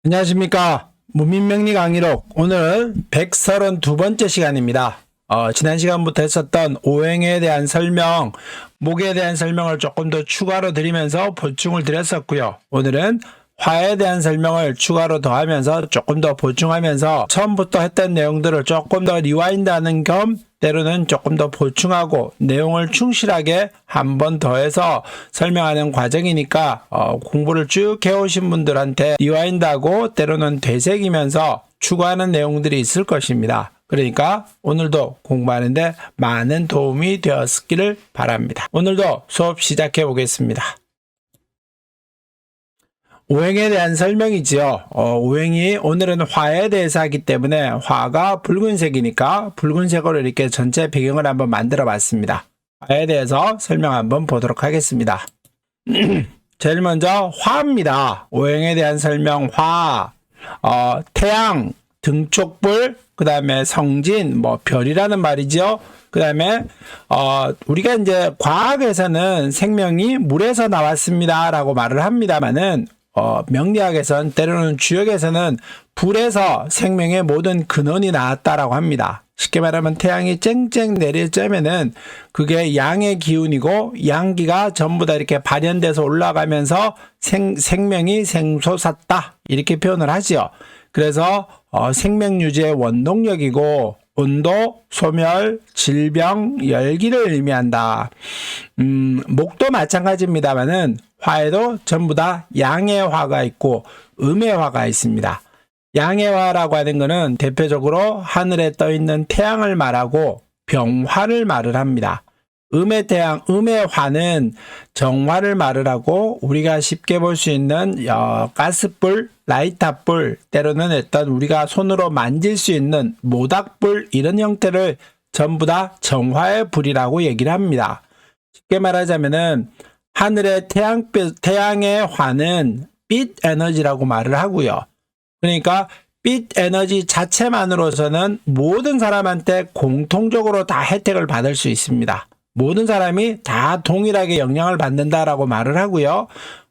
안녕하십니까. 무민명리 강의록 오늘은 132번째 시간입니다. 지난 시간부터 했었던 오행에 대한 설명, 목에 대한 설명을 조금 더 추가로 드리면서 보충을 드렸었고요. 오늘은 화에 대한 설명을 추가로 더하면서 조금 더 보충하면서 처음부터 했던 내용들을 조금 더 리와인드하는 겸 때로는 조금 더 보충하고 내용을 충실하게 한 번 더 해서 설명하는 과정이니까 공부를 쭉 해오신 분들한테 리와인드하고 때로는 되새기면서 추가하는 내용들이 있을 것입니다. 그러니까 오늘도 공부하는데 많은 도움이 되었기를 바랍니다. 오늘도 수업 시작해 보겠습니다. 오행에 대한 설명이지요. 오행이 오늘은 화에 대해서 하기 때문에 화가 붉은색이니까 붉은색으로 이렇게 전체 배경을 한번 만들어 봤습니다. 화에 대해서 설명 한번 보도록 하겠습니다. 제일 먼저 화입니다. 오행에 대한 설명 화, 태양, 등촉불, 그 다음에 성진, 별이라는 말이죠. 그 다음에 우리가 이제 과학에서는 생명이 물에서 나왔습니다 라고 말을 합니다만은 명리학에서는 때로는 주역에서는 불에서 생명의 모든 근원이 나왔다라고 합니다. 쉽게 말하면 태양이 쨍쨍 내리쬐면은 그게 양의 기운이고 양기가 전부 다 이렇게 발현돼서 올라가면서 생명이 생솟았다 이렇게 표현을 하지요. 그래서 생명 유지의 원동력이고 온도, 소멸, 질병, 열기를 의미한다. 목도 마찬가지입니다만은 화에도 전부 다 양의 화가 있고 음의 화가 있습니다. 양의 화라고 하는 것은 대표적으로 하늘에 떠 있는 태양을 말하고 병화를 말을 합니다. 음의 태양, 음의 화는 정화를 말을 하고 우리가 쉽게 볼 수 있는 가스불, 라이터불, 때로는 어떤 우리가 손으로 만질 수 있는 모닥불 이런 형태를 전부 다 정화의 불이라고 얘기를 합니다. 쉽게 말하자면은 하늘의 태양의 화는 빛 에너지라고 말을 하고요. 그러니까 빛 에너지 자체만으로서는 모든 사람한테 공통적으로 다 혜택을 받을 수 있습니다. 모든 사람이 다 동일하게 영향을 받는다라고 말을 하고요.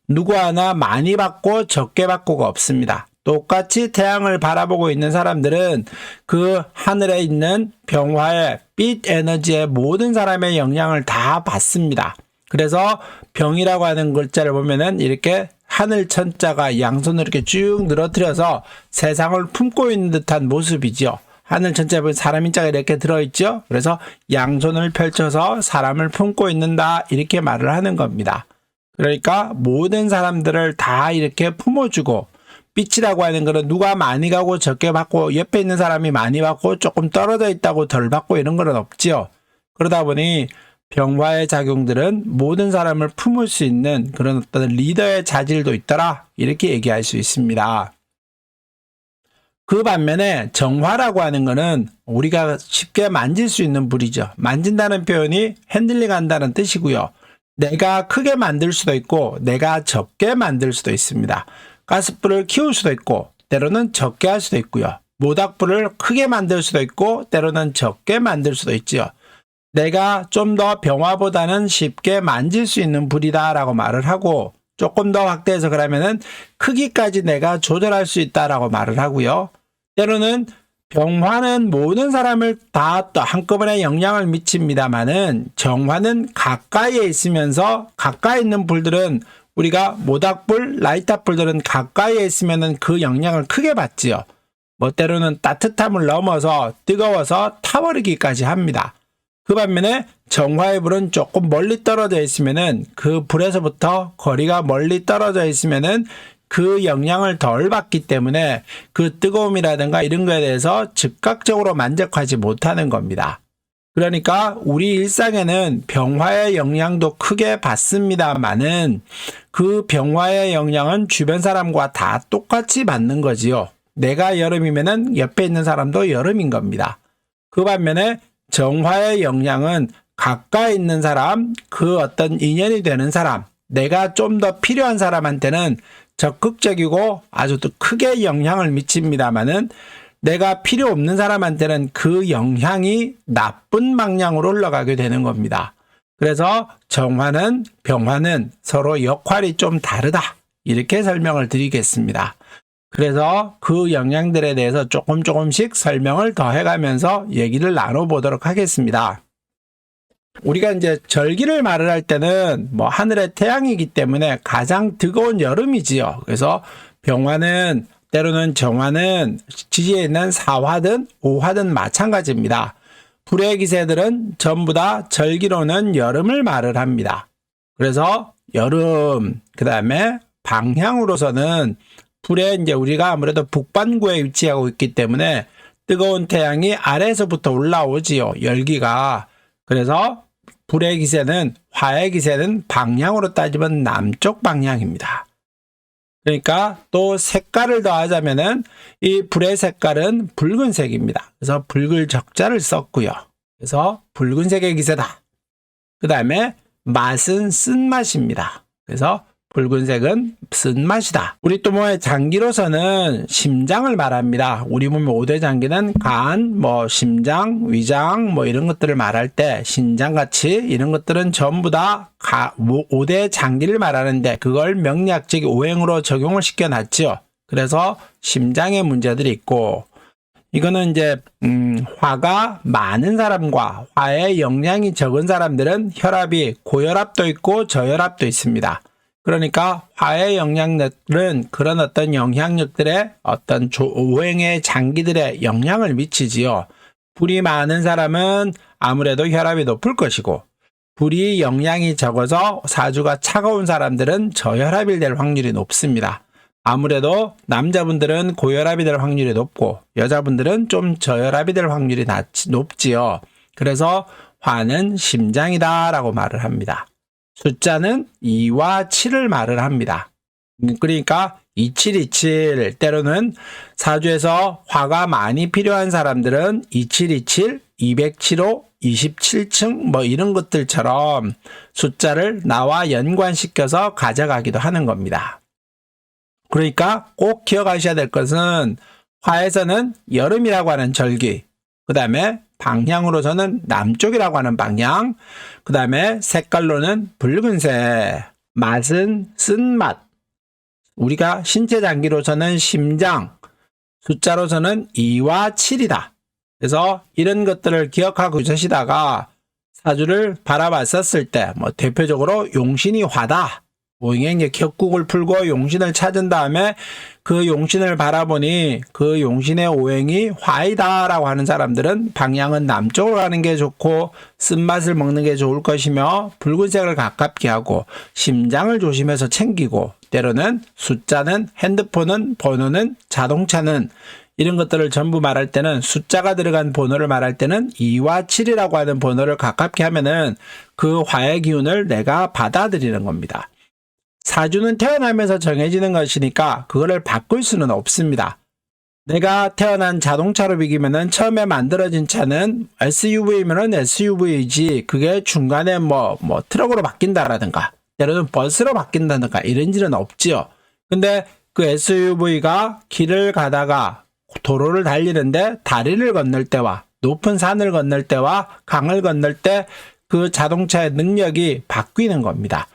누구 하나 많이 받고 적게 받고가 없습니다. 똑같이 태양을 바라보고 있는 사람들은 그 하늘에 있는 병화의 빛 에너지의 모든 사람의 영향을 다 받습니다. 그래서 병이라고 하는 글자를 보면은 이렇게 하늘 천자가 양손으로 이렇게 쭉 늘어뜨려서 세상을 품고 있는 듯한 모습이죠. 하늘 천자에 보면 사람 인자가 이렇게 들어있죠. 그래서 양손을 펼쳐서 사람을 품고 있는다 이렇게 말을 하는 겁니다. 그러니까 모든 사람들을 다 이렇게 품어주고 빛이라고 하는 것은 누가 많이 가고 적게 받고 옆에 있는 사람이 많이 받고 조금 떨어져 있다고 덜 받고 이런 건 없지요. 그러다 보니 병화의 작용들은 모든 사람을 품을 수 있는 그런 어떤 리더의 자질도 있더라 이렇게 얘기할 수 있습니다. 그 반면에 정화라고 하는 것은 우리가 쉽게 만질 수 있는 불이죠. 만진다는 표현이 핸들링 한다는 뜻이고요. 내가 크게 만들 수도 있고 내가 적게 만들 수도 있습니다. 가스불을 키울 수도 있고 때로는 적게 할 수도 있고요. 모닥불을 크게 만들 수도 있고 때로는 적게 만들 수도 있지요. 내가 좀 더 병화보다는 쉽게 만질 수 있는 불이다 라고 말을 하고 조금 더 확대해서 그러면은 크기까지 내가 조절할 수 있다라고 말을 하고요. 때로는 병화는 모든 사람을 다 또 한꺼번에 영향을 미칩니다만은 정화는 가까이에 있으면서 가까이 있는 불들은 우리가 모닥불, 라이터불들은 가까이에 있으면은 그 영향을 크게 받지요. 때로는 따뜻함을 넘어서 뜨거워서 타버리기까지 합니다. 그 반면에 정화의 불은 조금 멀리 떨어져 있으면은 그 불에서부터 거리가 멀리 떨어져 있으면은 그 영향을 덜 받기 때문에 그 뜨거움이라든가 이런 거에 대해서 즉각적으로 만족하지 못하는 겁니다. 그러니까 우리 일상에는 병화의 영향도 크게 받습니다만은 그 병화의 영향은 주변 사람과 다 똑같이 받는 거지요. 내가 여름이면은 옆에 있는 사람도 여름인 겁니다. 그 반면에 정화의 영향은 가까이 있는 사람, 그 어떤 인연이 되는 사람, 내가 좀 더 필요한 사람한테는 적극적이고 아주 또 크게 영향을 미칩니다만은 내가 필요 없는 사람한테는 그 영향이 나쁜 방향으로 올라가게 되는 겁니다. 그래서 정화는 병화는 서로 역할이 좀 다르다 이렇게 설명을 드리겠습니다. 그래서 그 영양들에 대해서 조금씩 설명을 더 해가면서 얘기를 나눠보도록 하겠습니다. 우리가 이제 절기를 말을 할 때는 뭐 하늘의 태양이기 때문에 가장 뜨거운 여름이지요. 그래서 병화는 때로는 정화는 지지에 있는 사화든 오화든 마찬가지입니다. 불의 기세들은 전부 다 절기로는 여름을 말을 합니다. 그래서 여름, 그 다음에 방향으로서는 불에 이제 우리가 아무래도 북반구에 위치하고 있기 때문에 뜨거운 태양이 아래에서부터 올라오지요. 열기가. 그래서 불의 기세는, 화의 기세는 방향으로 따지면 남쪽 방향입니다. 그러니까 또 색깔을 더하자면은 이 불의 색깔은 붉은색입니다. 그래서 붉을 적자를 썼고요. 그래서 붉은색의 기세다. 그 다음에 맛은 쓴맛입니다. 그래서 붉은색은 쓴맛이다. 우리 또 몸의 장기로서는 심장을 말합니다. 우리 몸의 5대 장기는 간, 심장, 위장 이런 것들을 말할 때 신장같이 이런 것들은 전부 다 5대 장기를 말하는데 그걸 명리학적 오행으로 적용을 시켜놨죠. 그래서 심장에 문제들이 있고 이거는 이제 화가 많은 사람과 화의 영양이 적은 사람들은 혈압이 고혈압도 있고 저혈압도 있습니다. 그러니까 화의 영향력들은 그런 어떤 영향력들의 어떤 오행의 장기들의 영향을 미치지요. 불이 많은 사람은 아무래도 혈압이 높을 것이고 불이 영양이 적어서 사주가 차가운 사람들은 저혈압이 될 확률이 높습니다. 아무래도 남자분들은 고혈압이 될 확률이 높고 여자분들은 좀 저혈압이 될 확률이 높지요. 그래서 화는 심장이다라고 말을 합니다. 숫자는 2와 7을 말을 합니다. 그러니까 2727 때로는 사주에서 화가 많이 필요한 사람들은 2727, 207호, 27층 이런 것들처럼 숫자를 나와 연관시켜서 가져가기도 하는 겁니다. 그러니까 꼭 기억하셔야 될 것은 화에서는 여름이라고 하는 절기, 그 다음에 방향으로서는 남쪽이라고 하는 방향, 그 다음에 색깔로는 붉은색, 맛은 쓴맛, 우리가 신체 장기로서는 심장, 숫자로서는 2와 7이다. 그래서 이런 것들을 기억하고 있으시다가 사주를 바라봤었을 때 대표적으로 용신이 화다. 오행의 이제 격국을 풀고 용신을 찾은 다음에 그 용신을 바라보니 그 용신의 오행이 화이다라고 하는 사람들은 방향은 남쪽으로 가는 게 좋고 쓴맛을 먹는 게 좋을 것이며 붉은색을 가깝게 하고 심장을 조심해서 챙기고 때로는 숫자는 핸드폰은 번호는 자동차는 이런 것들을 전부 말할 때는 숫자가 들어간 번호를 말할 때는 2와 7이라고 하는 번호를 가깝게 하면은 그 화의 기운을 내가 받아들이는 겁니다. 사주는 태어나면서 정해지는 것이니까 그거를 바꿀 수는 없습니다. 내가 태어난 자동차로 비기면은 처음에 만들어진 차는 SUV면은 SUV이지 그게 중간에 트럭으로 바뀐다라든가 때로는 버스로 바뀐다든가 이런 일은 없지요. 근데 그 SUV가 길을 가다가 도로를 달리는데 다리를 건널 때와 높은 산을 건널 때와 강을 건널 때 그 자동차의 능력이 바뀌는 겁니다.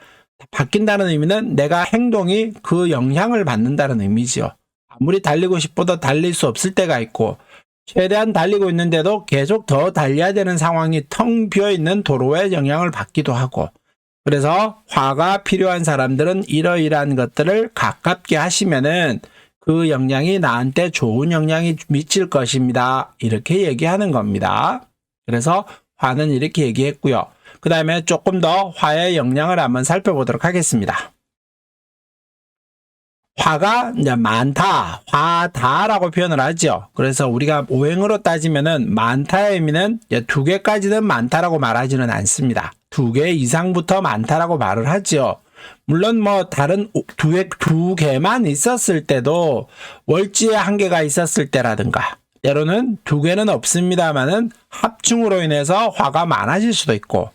바뀐다는 의미는 내가 행동이 그 영향을 받는다는 의미죠. 아무리 달리고 싶어도 달릴 수 없을 때가 있고 최대한 달리고 있는데도 계속 더 달려야 되는 상황이 텅 비어있는 도로에 영향을 받기도 하고 그래서 화가 필요한 사람들은 이러이러한 것들을 가깝게 하시면은 그 영향이 나한테 좋은 영향이 미칠 것입니다. 이렇게 얘기하는 겁니다. 그래서 화는 이렇게 얘기했고요. 그 다음에 조금 더 화의 영향을 한번 살펴보도록 하겠습니다. 화가 이제 많다, 화다라고 표현을 하죠. 그래서 우리가 오행으로 따지면은 많다의 의미는 2개까지는 많다라고 말하지는 않습니다. 2개 이상부터 많다라고 말을 하죠. 물론 다른 2개만 있었을 때도 월지에 1개가 있었을 때라든가 때로는 2개는 없습니다만은 합충으로 인해서 화가 많아질 수도 있고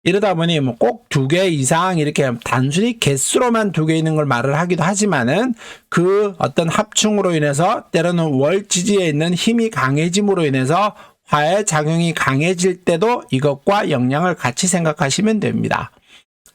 이러다 보니 꼭 2개 이상 이렇게 단순히 개수로만 2개 있는 걸 말을 하기도 하지만은 그 어떤 합충으로 인해서 때로는 월지지에 있는 힘이 강해짐으로 인해서 화의 작용이 강해질 때도 이것과 영향을 같이 생각하시면 됩니다.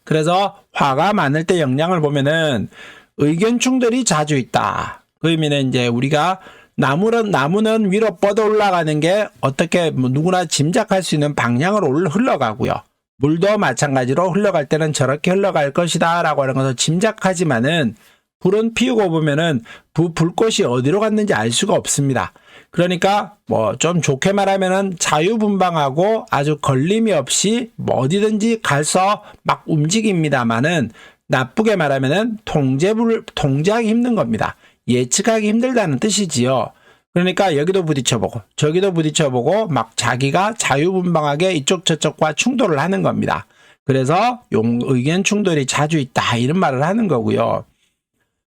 그래서 화가 많을 때 영향을 보면은 의견 충돌이 자주 있다. 그 의미는 이제 우리가 나무는 위로 뻗어 올라가는 게 어떻게 뭐 누구나 짐작할 수 있는 방향으로 흘러가고요. 물도 마찬가지로 흘러갈 때는 저렇게 흘러갈 것이다 라고 하는 것을 짐작하지만은 불은 피우고 보면은 불꽃이 어디로 갔는지 알 수가 없습니다. 그러니까 뭐 좀 좋게 말하면은 자유분방하고 아주 걸림이 없이 뭐 어디든지 가서 막 움직입니다만은 나쁘게 말하면은 통제하기 힘든 겁니다. 예측하기 힘들다는 뜻이지요. 그러니까 여기도 부딪혀보고 저기도 부딪혀보고 막 자기가 자유분방하게 이쪽 저쪽과 충돌을 하는 겁니다. 그래서 의견 충돌이 자주 있다 이런 말을 하는 거고요.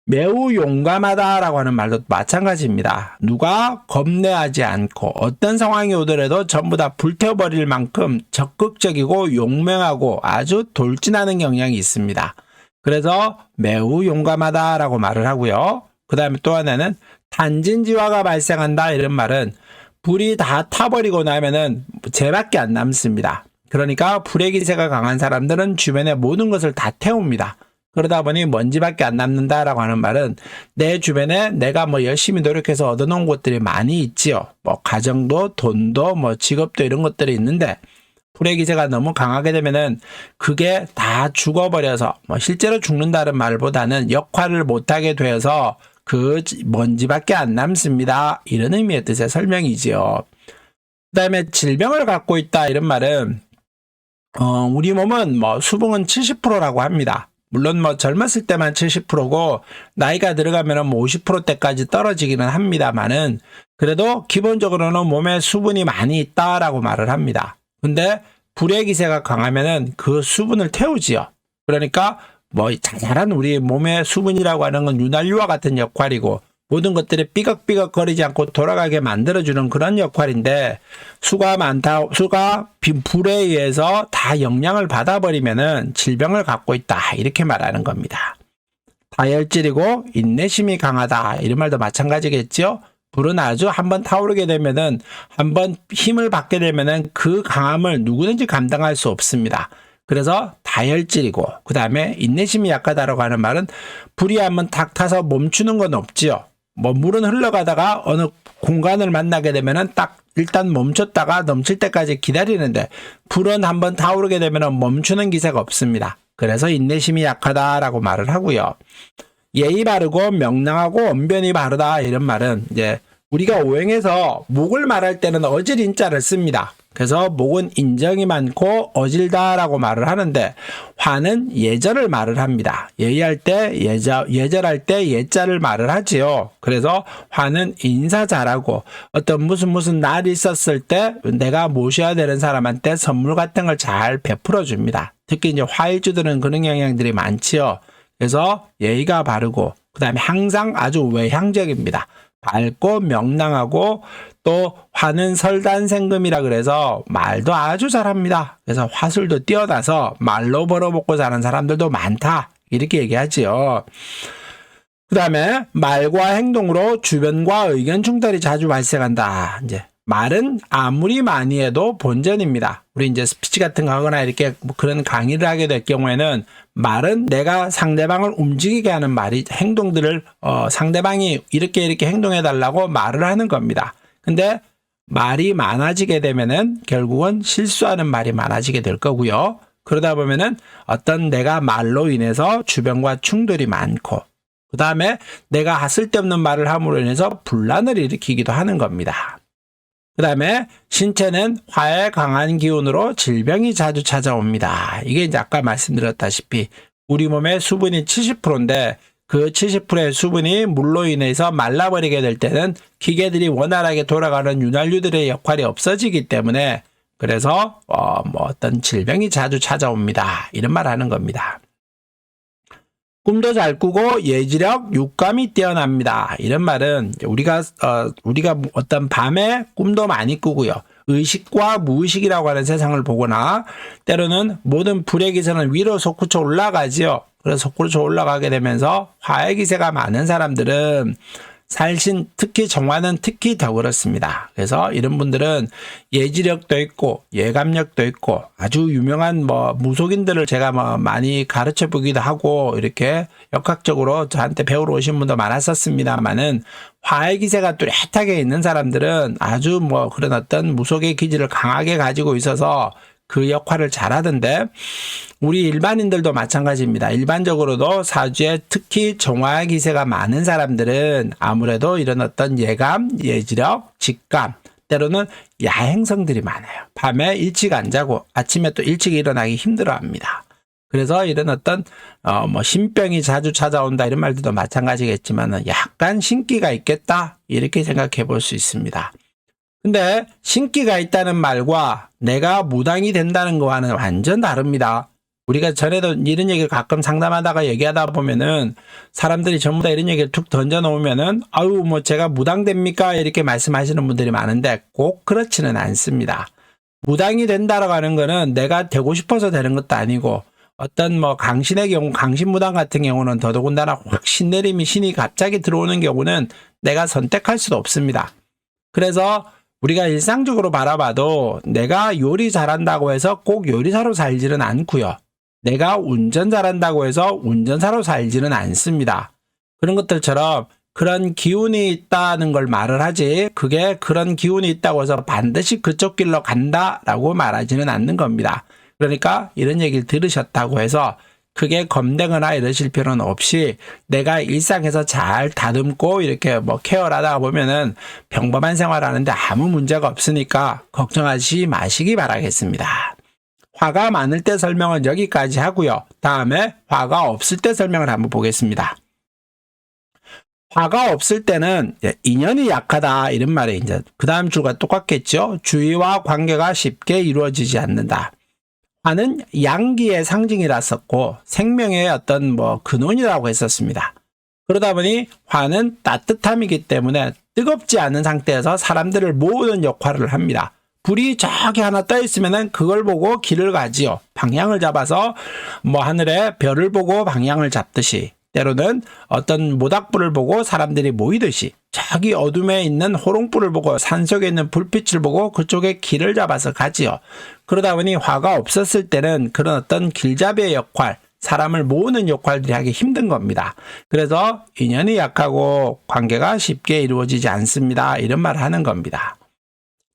매우 용감하다라고 하는 말도 마찬가지입니다. 누가 겁내하지 않고 어떤 상황이 오더라도 전부 다 불태워버릴 만큼 적극적이고 용맹하고 아주 돌진하는 경향이 있습니다. 그래서 매우 용감하다라고 말을 하고요. 그 다음에 또 하나는 탄진지화가 발생한다 이런 말은 불이 다 타버리고 나면은 쟤밖에 안 남습니다. 그러니까 불의 기세가 강한 사람들은 주변의 모든 것을 다 태웁니다. 그러다 보니 먼지밖에 안 남는다라고 하는 말은 내 주변에 내가 뭐 열심히 노력해서 얻어놓은 것들이 많이 있지요. 뭐 가정도 돈도 뭐 직업도 이런 것들이 있는데 불의 기세가 너무 강하게 되면은 그게 다 죽어버려서 뭐 실제로 죽는다는 말보다는 역할을 못하게 되어서 그 먼지밖에 안 남습니다. 이런 의미의 뜻의 설명이지요. 그 다음에 질병을 갖고 있다 이런 말은 우리 몸은 뭐 수분은 70%라고 합니다. 물론 뭐 젊었을 때만 70%고 나이가 들어가면 뭐 50%대까지 떨어지기는 합니다만은 그래도 기본적으로는 몸에 수분이 많이 있다라고 말을 합니다. 근데 불의 기세가 강하면은 그 수분을 태우지요. 그러니까 뭐 자잘한 우리 몸의 수분이라고 하는 건 윤활유와 같은 역할이고 모든 것들이 삐걱삐걱 거리지 않고 돌아가게 만들어주는 그런 역할인데 수가 불에 의해서 다 영향을 받아버리면은 질병을 갖고 있다 이렇게 말하는 겁니다. 다혈질이고 인내심이 강하다 이런 말도 마찬가지겠죠. 불은 아주 한번 타오르게 되면은 한번 힘을 받게 되면은 그 강함을 누구든지 감당할 수 없습니다. 그래서 다혈질이고 그 다음에 인내심이 약하다라고 하는 말은 불이 한번 탁 타서 멈추는 건 없지요. 뭐 물은 흘러가다가 어느 공간을 만나게 되면은 딱 일단 멈췄다가 넘칠 때까지 기다리는데 불은 한번 타오르게 되면은 멈추는 기세가 없습니다. 그래서 인내심이 약하다라고 말을 하고요. 예의 바르고 명랑하고 언변이 바르다 이런 말은 이제 우리가 오행에서 목을 말할 때는 어질인자를 씁니다. 그래서 목은 인정이 많고 어질다라고 말을 하는데 화는 예절을 말을 합니다. 예의할 때 예절할 때 예자를 말을 하지요. 그래서 화는 인사 잘하고 어떤 무슨 날이 있었을 때 내가 모셔야 되는 사람한테 선물 같은 걸 잘 베풀어 줍니다. 특히 이제 화일주들은 그런 경향들이 많지요. 그래서 예의가 바르고 그 다음에 항상 아주 외향적입니다. 밝고 명랑하고 또 화는 설단생금이라 그래서 말도 아주 잘합니다. 그래서 화술도 뛰어나서 말로 벌어먹고 사는 사람들도 많다 이렇게 얘기하지요. 그 다음에 말과 행동으로 주변과 의견 충돌이 자주 발생한다. 이제 말은 아무리 많이 해도 본전입니다. 우리 이제 스피치 같은 거 하거나 이렇게 뭐 그런 강의를 하게 될 경우에는 말은 내가 상대방을 움직이게 하는 행동들을 상대방이 이렇게 행동해 달라고 말을 하는 겁니다. 근데 말이 많아지게 되면은 결국은 실수하는 말이 많아지게 될 거고요. 그러다 보면은 어떤 내가 말로 인해서 주변과 충돌이 많고 그 다음에 내가 쓸데없는 말을 함으로 인해서 분란을 일으키기도 하는 겁니다. 그 다음에 신체는 화에 강한 기운으로 질병이 자주 찾아옵니다. 이게 이제 아까 말씀드렸다시피 우리 몸의 수분이 70%인데 그 70%의 수분이 물로 인해서 말라버리게 될 때는 기계들이 원활하게 돌아가는 윤활유들의 역할이 없어지기 때문에 그래서 어떤 질병이 자주 찾아옵니다. 이런 말 하는 겁니다. 꿈도 잘 꾸고 예지력, 육감이 뛰어납니다. 이런 말은 우리가 어떤 밤에 꿈도 많이 꾸고요. 의식과 무의식이라고 하는 세상을 보거나 때로는 모든 불의 기세는 위로 솟구쳐 올라가지요. 그래서 솟구쳐 올라가게 되면서 화의 기세가 많은 사람들은 살신, 특히 정화는 특히 더 그렇습니다. 그래서 이런 분들은 예지력도 있고 예감력도 있고 아주 유명한 무속인들을 제가 많이 가르쳐 보기도 하고 이렇게 역학적으로 저한테 배우러 오신 분도 많았었습니다만은 화의 기세가 뚜렷하게 있는 사람들은 아주 그런 어떤 무속의 기질을 강하게 가지고 있어서 그 역할을 잘하던데, 우리 일반인들도 마찬가지입니다. 일반적으로도 사주에 특히 정화의 기세가 많은 사람들은 아무래도 이런 어떤 예감, 예지력, 직감, 때로는 야행성들이 많아요. 밤에 일찍 안 자고 아침에 또 일찍 일어나기 힘들어합니다. 그래서 이런 어떤 신병이 자주 찾아온다 이런 말들도 마찬가지겠지만 약간 신기가 있겠다 이렇게 생각해 볼 수 있습니다. 근데 신기가 있다는 말과 내가 무당이 된다는 거와는 완전 다릅니다. 우리가 전에도 이런 얘기를 가끔 상담하다가 얘기하다 보면은 사람들이 전부 다 이런 얘기를 툭 던져 놓으면은 아유 제가 무당 됩니까? 이렇게 말씀하시는 분들이 많은데 꼭 그렇지는 않습니다. 무당이 된다라고 하는 거는 내가 되고 싶어서 되는 것도 아니고, 어떤 강신의 경우, 강신무당 같은 경우는 더더군다나 확 신내림이 신이 갑자기 들어오는 경우는 내가 선택할 수도 없습니다. 그래서 우리가 일상적으로 바라봐도 내가 요리 잘한다고 해서 꼭 요리사로 살지는 않고요. 내가 운전 잘한다고 해서 운전사로 살지는 않습니다. 그런 것들처럼 그런 기운이 있다는 걸 말을 하지, 그게 그런 기운이 있다고 해서 반드시 그쪽 길로 간다라고 말하지는 않는 겁니다. 그러니까 이런 얘기를 들으셨다고 해서 크게 겁내거나 이러실 필요는 없이 내가 일상에서 잘 다듬고 이렇게 케어를 하다 보면은 평범한 생활하는데 아무 문제가 없으니까 걱정하지 마시기 바라겠습니다. 화가 많을 때 설명은 여기까지 하고요. 다음에 화가 없을 때 설명을 한번 보겠습니다. 화가 없을 때는 인연이 약하다 이런 말에 이제 그 다음 줄과 똑같겠죠. 주의와 관계가 쉽게 이루어지지 않는다. 화는 양기의 상징이랐었고 생명의 어떤 근원이라고 했었습니다. 그러다 보니 화는 따뜻함이기 때문에 뜨겁지 않은 상태에서 사람들을 모으는 역할을 합니다. 불이 저기 하나 떠 있으면은 그걸 보고 길을 가지요. 방향을 잡아서 하늘에 별을 보고 방향을 잡듯이, 때로는 어떤 모닥불을 보고 사람들이 모이듯이 저기 어둠에 있는 호롱불을 보고 산속에 있는 불빛을 보고 그쪽에 길을 잡아서 가지요. 그러다 보니 화가 없었을 때는 그런 어떤 길잡이의 역할, 사람을 모으는 역할들이 하기 힘든 겁니다. 그래서 인연이 약하고 관계가 쉽게 이루어지지 않습니다. 이런 말을 하는 겁니다.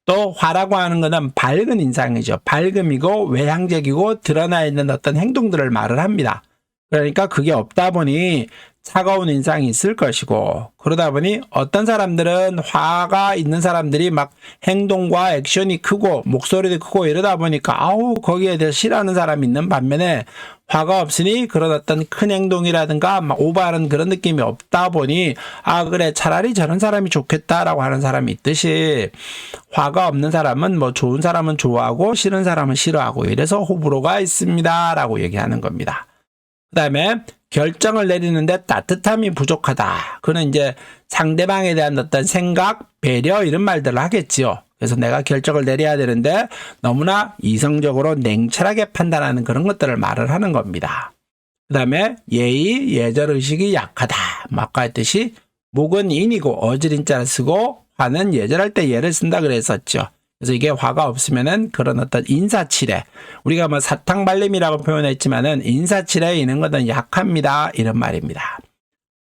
또 화라고 하는 것은 밝은 인상이죠. 밝음이고 외향적이고 드러나 있는 어떤 행동들을 말을 합니다. 그러니까 그게 없다 보니 차가운 인상이 있을 것이고, 그러다 보니 어떤 사람들은 화가 있는 사람들이 행동과 액션이 크고 목소리도 크고 이러다 보니까 거기에 대해서 싫어하는 사람이 있는 반면에 화가 없으니 그런 어떤 큰 행동이라든가 오버하는 그런 느낌이 없다 보니 그래 차라리 저런 사람이 좋겠다라고 하는 사람이 있듯이, 화가 없는 사람은 좋은 사람은 좋아하고 싫은 사람은 싫어하고 이래서 호불호가 있습니다 라고 얘기하는 겁니다. 그 다음에 결정을 내리는데 따뜻함이 부족하다. 그는 이제 상대방에 대한 어떤 생각, 배려 이런 말들을 하겠지요. 그래서 내가 결정을 내려야 되는데 너무나 이성적으로 냉철하게 판단하는 그런 것들을 말을 하는 겁니다. 그 다음에 예의, 예절의식이 약하다. 아까 했듯이 목은 인이고 어지린자를 쓰고 화는 예절할 때 예를 쓴다 그랬었죠. 그래서 이게 화가 없으면은 그런 어떤 인사치레, 우리가 사탕발림이라고 표현했지만은 인사치레에 있는 것은 약합니다 이런 말입니다.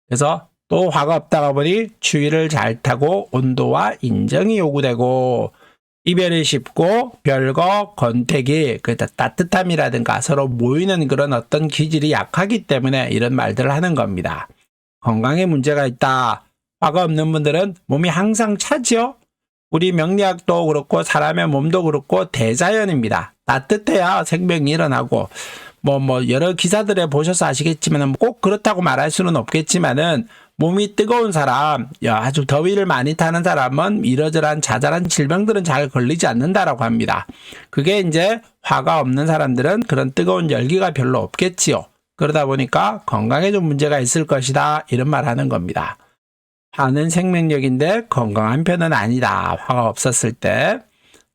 그래서 또 화가 없다가 보니 추위를 잘 타고 온도와 인정이 요구되고 이별이 쉽고 별거 권태기, 따뜻함이라든가 서로 모이는 그런 어떤 기질이 약하기 때문에 이런 말들을 하는 겁니다. 건강에 문제가 있다. 화가 없는 분들은 몸이 항상 차지요. 우리 명리학도 그렇고 사람의 몸도 그렇고 대자연입니다. 따뜻해야 생명이 일어나고 여러 기사들에 보셔서 아시겠지만 꼭 그렇다고 말할 수는 없겠지만은 몸이 뜨거운 사람, 아주 더위를 많이 타는 사람은 이러저러한 자잘한 질병들은 잘 걸리지 않는다라고 합니다. 그게 이제 화가 없는 사람들은 그런 뜨거운 열기가 별로 없겠지요. 그러다 보니까 건강에 좀 문제가 있을 것이다 이런 말 하는 겁니다. 화는 생명력인데 건강한 편은 아니다. 화가 없었을 때.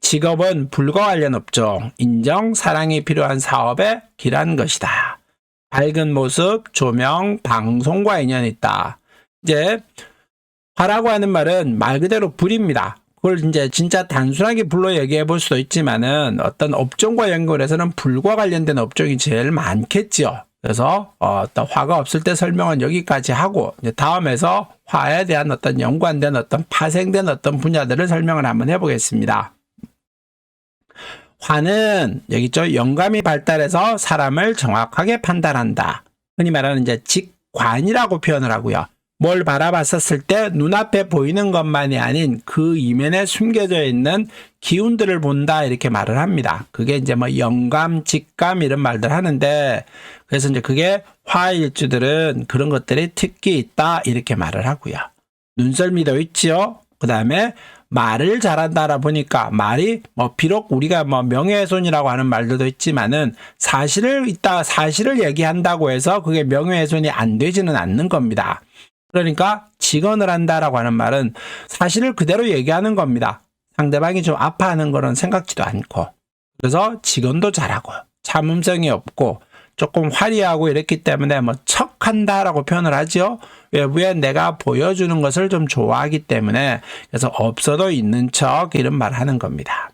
직업은 불과 관련 업종, 인정, 사랑이 필요한 사업에 길한 것이다. 밝은 모습, 조명, 방송과 인연이 있다. 이제 화라고 하는 말은 말 그대로 불입니다. 그걸 이제 진짜 단순하게 불로 얘기해 볼 수도 있지만은 어떤 업종과 연결해서는 불과 관련된 업종이 제일 많겠지요. 그래서 어떤 화가 없을 때 설명은 여기까지 하고 이제 다음에서 화에 대한 어떤 연관된 어떤 파생된 어떤 분야들을 설명을 한번 해보겠습니다. 화는 여기 있죠. 영감이 발달해서 사람을 정확하게 판단한다. 흔히 말하는 이제 직관이라고 표현을 하고요. 뭘 바라봤었을 때 눈앞에 보이는 것만이 아닌 그 이면에 숨겨져 있는 기운들을 본다 이렇게 말을 합니다. 그게 이제 뭐 영감, 직감 이런 말들 하는데 그래서 이제 그게 화일주들은 그런 것들이 특기 있다 이렇게 말을 하고요. 눈썰미도 있지요. 그 다음에 말을 잘한다라 보니까 말이 뭐 비록 우리가 뭐 명예훼손이라고 하는 말들도 있지만은 사실을 얘기한다고 해서 그게 명예훼손이 안 되지는 않는 겁니다. 그러니까 직언을 한다라고 하는 말은 사실을 그대로 얘기하는 겁니다. 상대방이 좀 아파하는 거는 생각지도 않고. 그래서 직언도 잘하고 참음성이 없고 조금 화려하고 이랬기 때문에 뭐 척한다라고 표현을 하죠. 외부에 내가 보여주는 것을 좀 좋아하기 때문에 그래서 없어도 있는 척 이런 말 하는 겁니다.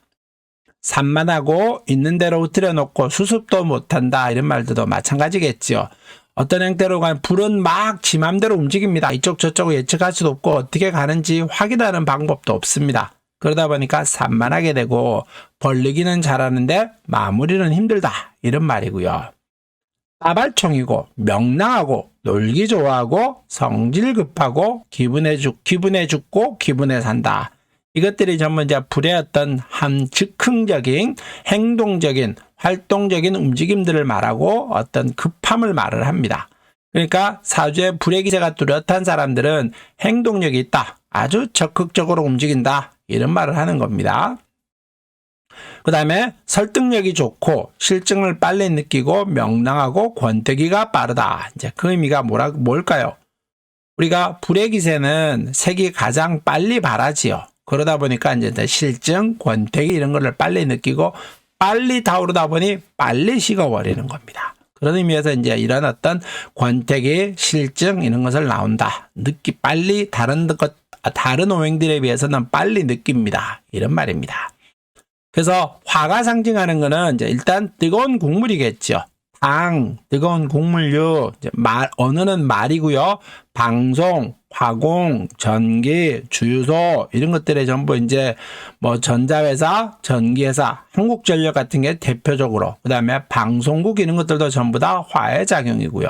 산만하고 있는 대로 으트려놓고 수습도 못한다 이런 말들도 마찬가지겠죠. 어떤 형태로 간 불은 막 지 맘대로 움직입니다. 이쪽 저쪽을 예측할 수도 없고 어떻게 가는지 확인하는 방법도 없습니다. 그러다 보니까 산만하게 되고 벌리기는 잘하는데 마무리는 힘들다 이런 말이고요. 따발총이고 명랑하고 놀기 좋아하고 성질 급하고 기분에 죽고 기분에 산다. 이것들이 전부 이제 불의 어떤 한 즉흥적인 행동적인 활동적인 움직임들을 말하고 어떤 급함을 말을 합니다. 그러니까 사주에 불의 기세가 뚜렷한 사람들은 행동력이 있다. 아주 적극적으로 움직인다. 이런 말을 하는 겁니다. 그 다음에 설득력이 좋고 실증을 빨리 느끼고 명랑하고 권태기가 빠르다. 이제 그 의미가 뭘까요? 우리가 불의 기세는 색이 가장 빨리 바라지요. 그러다 보니까 이제 실증, 권태기 이런 거를 빨리 느끼고 빨리 다오르다 보니 빨리 식어버리는 겁니다. 그런 의미에서 이제 이런 어떤 권태기, 실증 이런 것을 나온다. 빨리 다른 오행들에 비해서는 빨리 느낍니다. 이런 말입니다. 그래서 화가 상징하는 거는 이제 일단 뜨거운 국물이겠죠. 당, 뜨거운 국물류, 언어는 말이고요. 방송, 화공, 전기, 주유소 이런 것들에 전부 이제 뭐 전자회사, 전기회사, 한국전력 같은 게 대표적으로 그다음에 방송국 이런 것들도 전부 다 화의 작용이고요.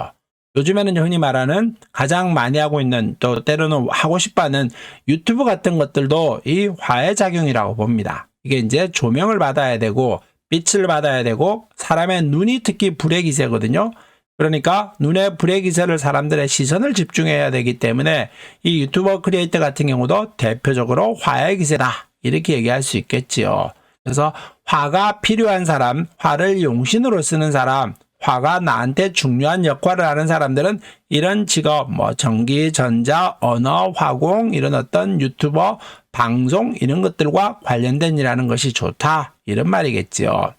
요즘에는 흔히 말하는 가장 많이 하고 있는 또 때로는 하고 싶어하는 유튜브 같은 것들도 이 화의 작용이라고 봅니다. 이게 이제 조명을 받아야 되고 빛을 받아야 되고 사람의 눈이 특히 불의 기세거든요. 그러니까 눈의 불의 기세를 사람들의 시선을 집중해야 되기 때문에 이 유튜버 크리에이터 같은 경우도 대표적으로 화의 기세다 이렇게 얘기할 수 있겠지요. 그래서 화가 필요한 사람, 화를 용신으로 쓰는 사람, 화가 나한테 중요한 역할을 하는 사람들은 이런 직업, 뭐 전기, 전자, 언어, 화공 이런 어떤 유튜버, 방송 이런 것들과 관련된 일하는 것이 좋다 이런 말이겠지요.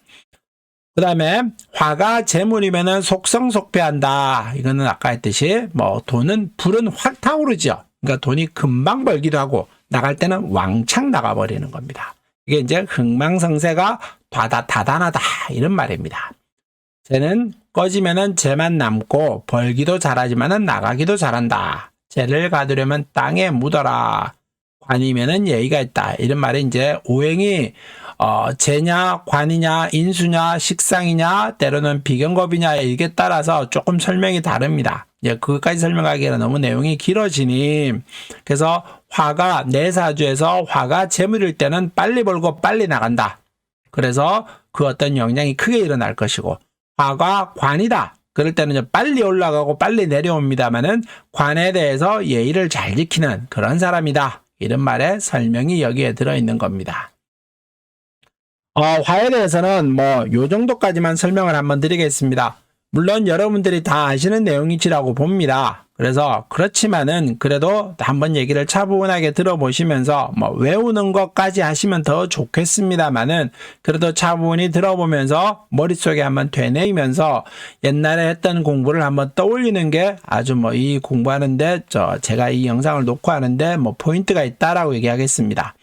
그 다음에 화가 재물이면은 속성속패한다. 이거는 아까 했듯이 뭐 불은 확 타오르죠. 그러니까 돈이 금방 벌기도 하고 나갈 때는 왕창 나가버리는 겁니다. 이게 이제 흥망성쇠가 다단하다 이런 말입니다. 쟤는 꺼지면은 쟤만 남고 벌기도 잘하지만은 나가기도 잘한다. 쟤를 가두려면 땅에 묻어라. 관이면은 예의가 있다. 이런 말이 이제 오행이 재냐, 관이냐, 인수냐, 식상이냐, 때로는 비경겁이냐 이게 따라서 조금 설명이 다릅니다. 그것까지 설명하기에는 너무 내용이 길어지니 그래서 화가 내 사주에서 화가 재물일 때는 빨리 벌고 빨리 나간다. 그래서 그 어떤 영향이 크게 일어날 것이고 화가 관이다. 그럴 때는 빨리 올라가고 빨리 내려옵니다만은 관에 대해서 예의를 잘 지키는 그런 사람이다. 이런 말의 설명이 여기에 들어있는 겁니다. 화에 대해서는 뭐 요 정도까지만 설명을 한번 드리겠습니다. 물론 여러분들이 다 아시는 내용이지라고 봅니다. 그래서 그렇지만은 그래도 한번 얘기를 차분하게 들어보시면서 뭐 외우는 것까지 하시면 더 좋겠습니다만은 그래도 차분히 들어보면서 머릿속에 한번 되뇌이면서 옛날에 했던 공부를 한번 떠올리는 게 아주 뭐 이 공부하는데 제가 이 영상을 놓고 하는데 뭐 포인트가 있다라고 얘기하겠습니다.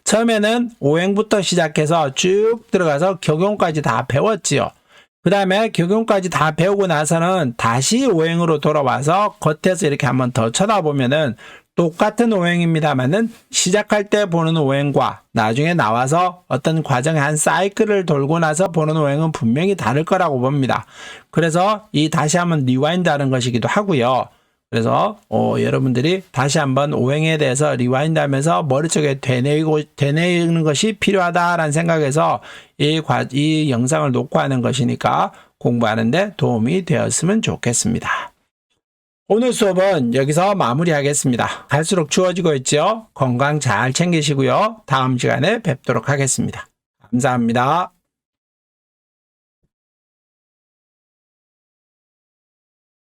처음에는 오행부터 시작해서 쭉 들어가서 격용까지 다 배웠지요. 그 다음에 격용까지 다 배우고 나서는 다시 오행으로 돌아와서 겉에서 이렇게 한번 더 쳐다보면은 똑같은 오행입니다만은 시작할 때 보는 오행과 나중에 나와서 어떤 과정의 한 사이클을 돌고 나서 보는 오행은 분명히 다를 거라고 봅니다. 그래서 이 다시 한번 리와인드 하는 것이기도 하고요. 그래서 여러분들이 다시 한번 오행에 대해서 리와인드 하면서 머릿속에 되뇌이는 것이 필요하다라는 생각에서 이 영상을 놓고 하는 것이니까 공부하는데 도움이 되었으면 좋겠습니다. 오늘 수업은 여기서 마무리하겠습니다. 갈수록 추워지고 있죠? 건강 잘 챙기시고요. 다음 시간에 뵙도록 하겠습니다. 감사합니다.